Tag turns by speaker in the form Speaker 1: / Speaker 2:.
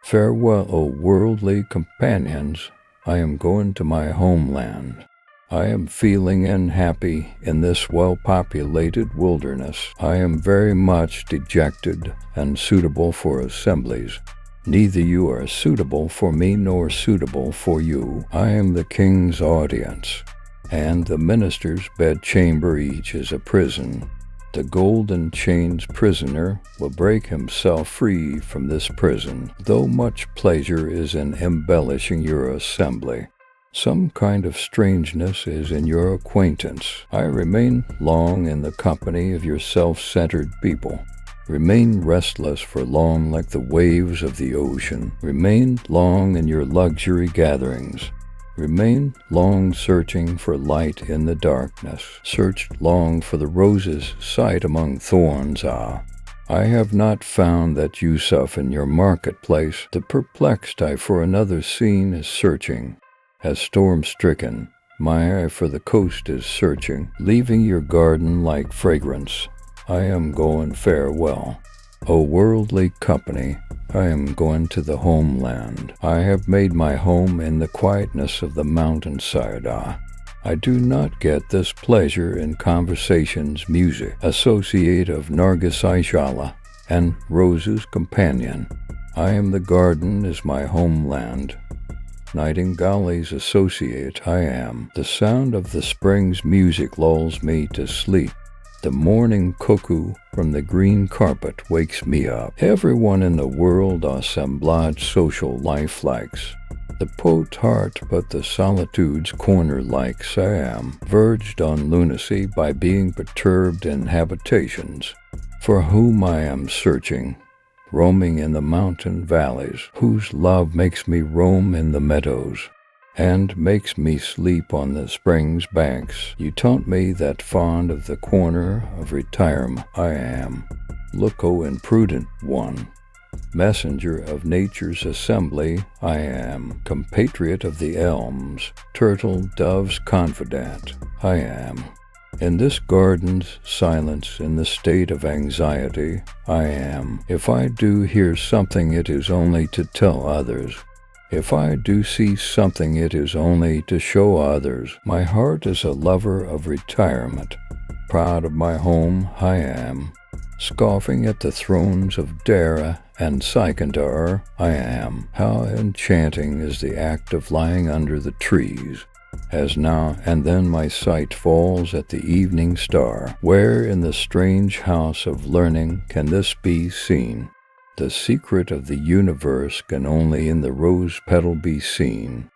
Speaker 1: Farewell, O worldly companions, I am going to my homeland. I am feeling unhappy in this well-populated wilderness. I am very much dejected and suitable for assemblies. Neither you are suitable for me nor suitable for you. I am the king's audience, and the minister's bedchamber each is a prison. The golden chain's prisoner will break himself free from this prison, though much pleasure is in embellishing your assembly. Some kind of strangeness is in your acquaintance. I remain long in the company of your self-centered people. Remain restless for long like the waves of the ocean. Remain long in your luxury gatherings. Remain long searching for light in the darkness. Searched long for the rose's sight among thorns. Ah, I have not found that Yusuf in your marketplace. The perplexed eye for another scene is searching. As storm-stricken, my eye for the coast is searching, leaving your garden like fragrance. I am going farewell. O worldly company, I am going to the homeland. I have made my home in the quietness of the mountainside. Ah, I do not get this pleasure in conversation's music, associate of Nargis-i-Shahlah and Rose's companion. I am the garden is my homeland. Nightingale's associate I am. The sound of the spring's music lulls me to sleep. The morning cuckoo from the green carpet wakes me up. Everyone in the world assemblage social life likes. The poet's heart but the solitude's corner likes. I am verged on lunacy by being perturbed in habitations. For whom I am searching, roaming in the mountain valleys, whose love makes me roam in the meadows, and makes me sleep on the spring's banks. You taunt me that fond of the corner of retirement I am. Look, O imprudent one, messenger of nature's assembly I am. Compatriot of the elms, turtle dove's confidant I am. In this garden's silence, in the state of anxiety, I am. If I do hear something, it is only to tell others. If I do see something, it is only to show others. My heart is a lover of retirement. Proud of my home, I am. Scoffing at the thrones of Dara and Sikandar I am. How enchanting is the act of lying under the trees, as now and then my sight falls at the evening star. Where in the strange house of learning can this be seen? The secret of the universe can only in the rose petal be seen.